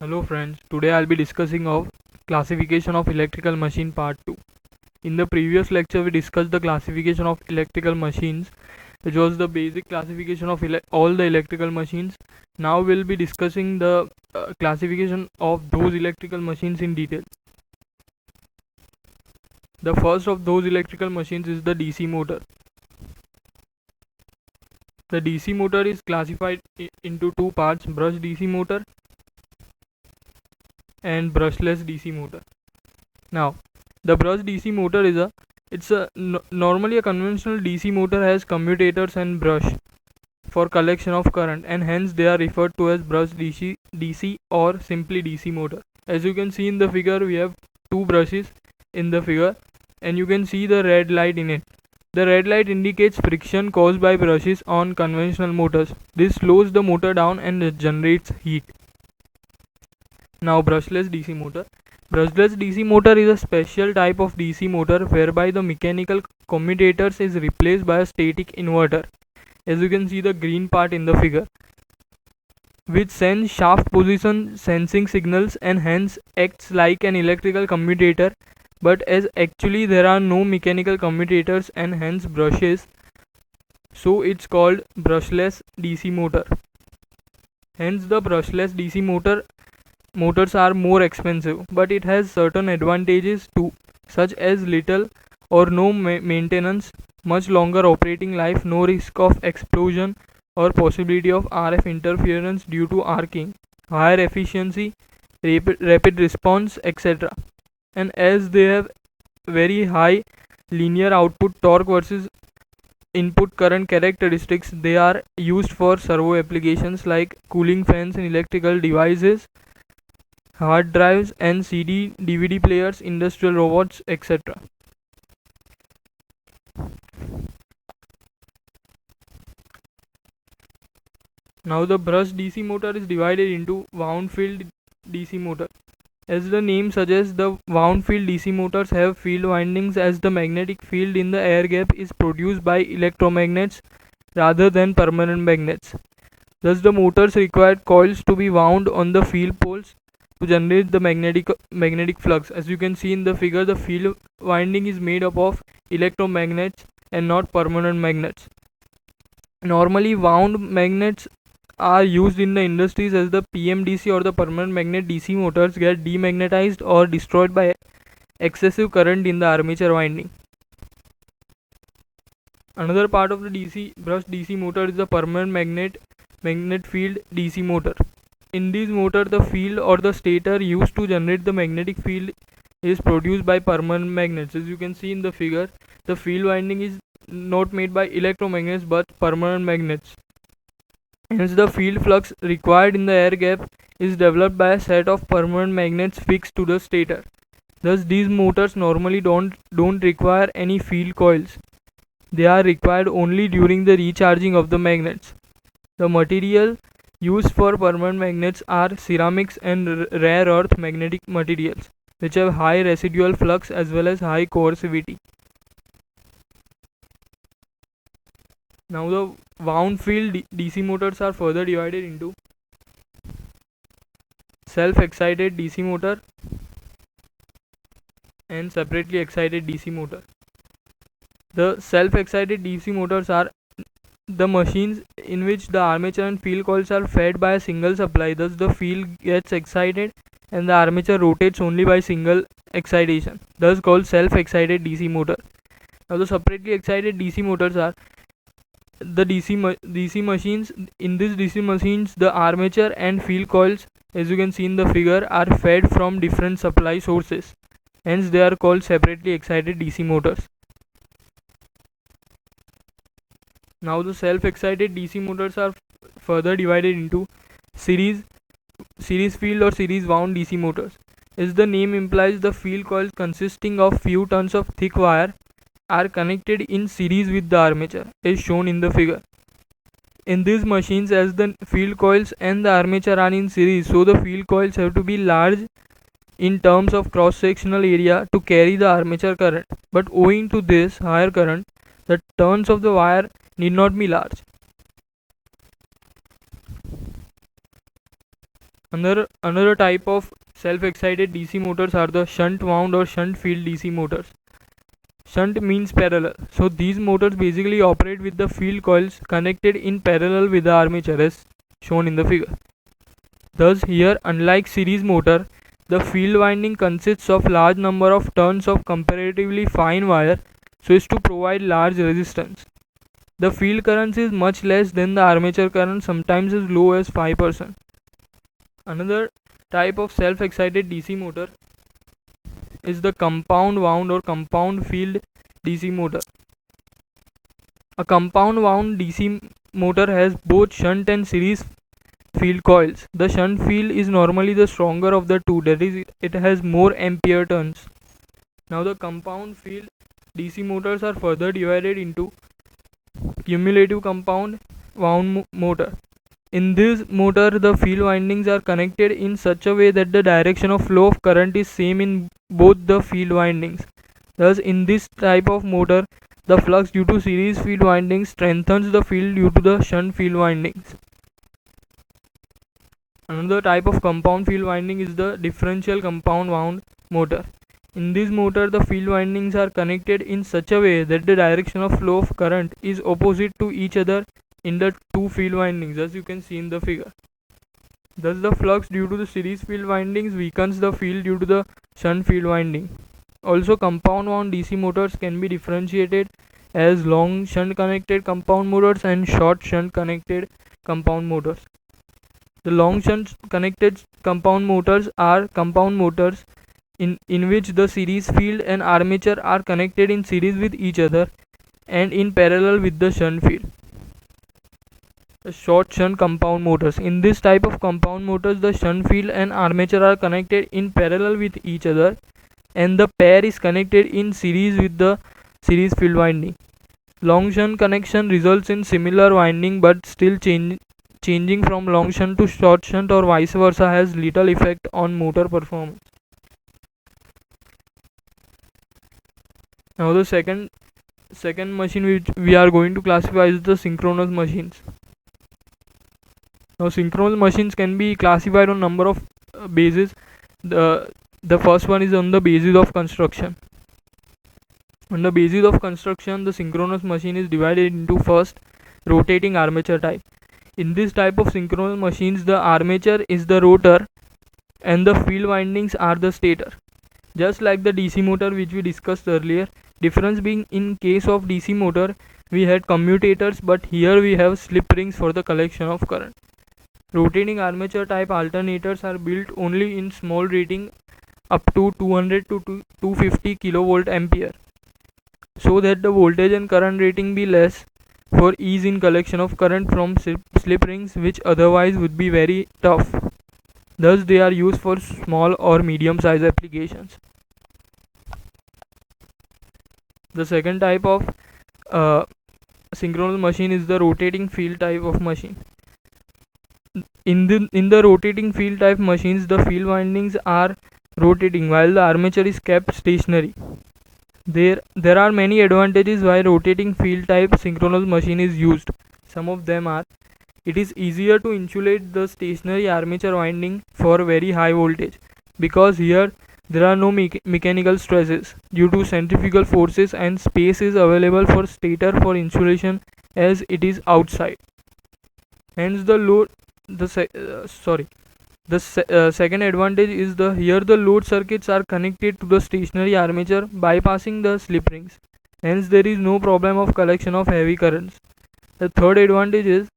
Hello friends, today I'll be discussing of classification of electrical machine part 2. In the previous lecture we discussed the classification of electrical machines, which was the basic classification of all the electrical machines. Now we'll be discussing the classification of those electrical machines in detail. The first of those electrical machines is the DC motor. The DC motor is classified into two parts: brush DC motor and brushless DC motor. Now, the brush DC motor is normally a conventional DC motor has commutators and brush for collection of current, and hence they are referred to as brush DC or simply DC motor. As you can see in the figure, we have two brushes in the figure, and you can see the red light in it. The red light indicates friction caused by brushes on conventional motors. This slows the motor down and generates heat. Now, brushless DC motor. Brushless DC motor is a special type of DC motor whereby the mechanical commutators is replaced by a static inverter, as you can see the green part in the figure, which sends shaft position sensing signals and hence acts like an electrical commutator, but as actually there are no mechanical commutators and hence brushes, so it's called brushless DC motor. Hence the brushless DC motors are more expensive, but it has certain advantages too, such as little or no maintenance, much longer operating life, no risk of explosion or possibility of RF interference due to arcing, higher efficiency, rapid response, etc. And as they have very high linear output torque versus input current characteristics, they are used for servo applications like cooling fans in electrical devices, hard drives and CD, DVD players, industrial robots, etc. Now the brush DC motor is divided into wound field DC motor. As the name suggests, the wound field DC motors have field windings as the magnetic field in the air gap is produced by electromagnets rather than permanent magnets. Thus the motors require coils to be wound on the field poles to generate the magnetic flux. As you can see in the figure, the field winding is made up of electromagnets and not permanent magnets. Normally wound magnets are used in the industries as the PMDC or the permanent magnet DC motors get demagnetized or destroyed by excessive current in the armature winding. Another part of the brush DC motor is the permanent magnet field DC motor. In this motor, the field or the stator used to generate the magnetic field is produced by permanent magnets. As you can see in the figure, the field winding is not made by electromagnets but permanent magnets. Hence, the field flux required in the air gap is developed by a set of permanent magnets fixed to the stator. Thus, these motors normally don't require any field coils. They are required only during the recharging of the magnets. The material used for permanent magnets are ceramics and rare earth magnetic materials, which have high residual flux as well as high coercivity. Now the wound field DC motors are further divided into self-excited DC motor and separately excited DC motor. The self-excited DC motors are the machines in which the armature and field coils are fed by a single supply. Thus the field gets excited and the armature rotates only by single excitation, thus called self-excited DC motor. Now the separately excited DC motors are the DC machines. In these DC machines, the armature and field coils, as you can see in the figure, are fed from different supply sources. Hence they are called separately excited DC motors. Now the self-excited DC motors are further divided into series field or series wound DC motors. As the name implies, the field coils consisting of few turns of thick wire are connected in series with the armature, as shown in the figure. In these machines, as the field coils and the armature are in series, so the field coils have to be large in terms of cross-sectional area to carry the armature current. But owing to this higher current, the turns of the wire need not be large. Another type of self-excited DC motors are the shunt wound or shunt field DC motors. Shunt means parallel. So these motors basically operate with the field coils connected in parallel with the armature as shown in the figure. Thus here, unlike series motor, the field winding consists of large number of turns of comparatively fine wire so as to provide large resistance. The field current is much less than the armature current, sometimes as low as 5%. Another type of self-excited DC motor is the compound wound or compound field DC motor. A compound wound DC motor has both shunt and series field coils. The shunt field is normally the stronger of the two, that is, it has more ampere turns. Now the compound field DC motors are further divided into cumulative compound wound motor. In this motor, the field windings are connected in such a way that the direction of flow of current is same in both the field windings. Thus, in this type of motor, the flux due to series field windings strengthens the field due to the shunt field windings. Another type of compound field winding is the differential compound wound motor. In this motor, the field windings are connected in such a way that the direction of flow of current is opposite to each other in the two field windings, as you can see in the figure. Thus, the flux due to the series field windings weakens the field due to the shunt field winding. Also, compound wound DC motors can be differentiated as long shunt connected compound motors and short shunt connected compound motors. The long shunt connected compound motors are compound motors in which the series field and armature are connected in series with each other and in parallel with the shunt field. The short shunt compound motors. In this type of compound motors, the shunt field and armature are connected in parallel with each other and the pair is connected in series with the series field winding. Long shunt connection results in similar winding but still changing from long shunt to short shunt or vice versa has little effect on motor performance. Now the second machine which we are going to classify is the synchronous machines. Now synchronous machines can be classified on number of bases. The first one is on the basis of construction. On the basis of construction, the synchronous machine is divided into first rotating armature type. In this type of synchronous machines, the armature is the rotor and the field windings are the stator. Just like the DC motor which we discussed earlier, difference being in case of DC motor we had commutators, but here we have slip rings for the collection of current. Rotating armature type alternators are built only in small rating up to 200 to 250 kilovolt ampere, so that the voltage and current rating be less for ease in collection of current from slip rings, which otherwise would be very tough. Thus they are used for small or medium size applications. The second type of synchronous machine is the rotating field type of machine. In the rotating field type machines, the field windings are rotating while the armature is kept stationary. There are many advantages why rotating field type synchronous machine is used. Some of them are: it is easier to insulate the stationary armature winding for very high voltage, because here there are no mechanical stresses due to centrifugal forces and space is available for stator for insulation as it is outside. Hence the load second advantage is here the load circuits are connected to the stationary armature bypassing the slip rings. Hence there is no problem of collection of heavy currents. The third advantage is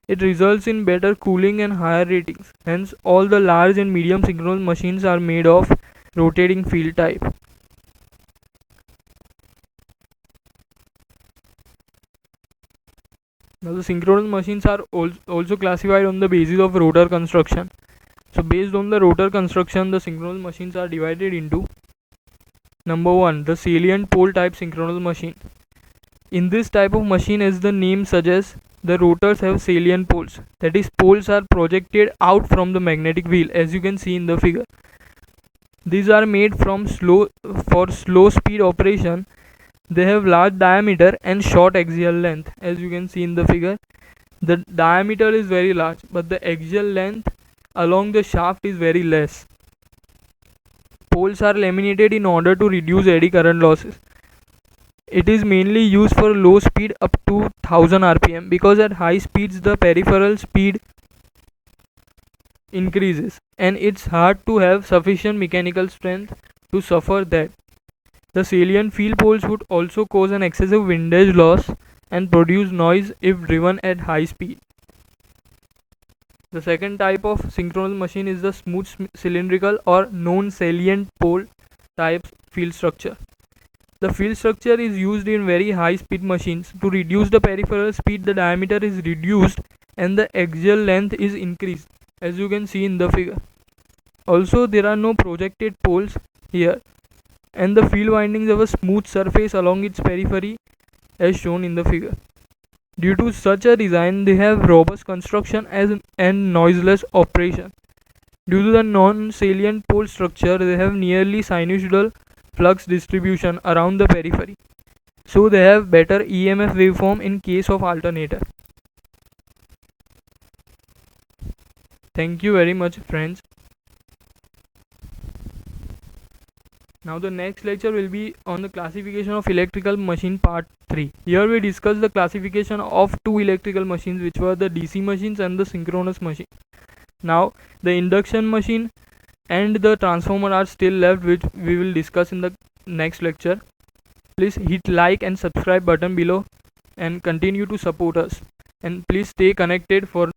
it results in better cooling and higher ratings. Hence all the large and medium synchronous machines are made of rotating field type. Now the synchronous machines are also classified on the basis of rotor construction. So based on the rotor construction, the synchronous machines are divided into: number 1, the salient pole type synchronous machine. In this type of machine, as the name suggests, the rotors have salient poles. That is, poles are projected out from the magnetic wheel, as you can see in the figure. These are made for slow speed operation. They have large diameter and short axial length, as you can see in the figure. The diameter is very large, but the axial length along the shaft is very less. Poles are laminated in order to reduce eddy current losses. It is mainly used for low speed up to 1000 rpm because at high speeds the peripheral speed increases and it's hard to have sufficient mechanical strength to suffer that. The salient field poles would also cause an excessive windage loss and produce noise if driven at high speed. The second type of synchronous machine is the smooth cylindrical or non-salient pole type field structure. The field structure is used in very high speed machines. To reduce the peripheral speed, the diameter is reduced and the axial length is increased, as you can see in the figure. Also, there are no projected poles here, and the field windings have a smooth surface along its periphery as shown in the figure. Due to such a design, they have robust construction and noiseless operation. Due to the non-salient pole structure, they have nearly sinusoidal flux distribution around the periphery, so they have better EMF waveform in case of alternator. Thank you very much, friends. Now the next lecture will be on the classification of electrical machine part 3. Here we discuss the classification of two electrical machines, which were the DC machines and the synchronous machine. Now the induction machine and the transformer are still left, which we will discuss in the next lecture. Please hit like and subscribe button below and continue to support us, and please stay connected for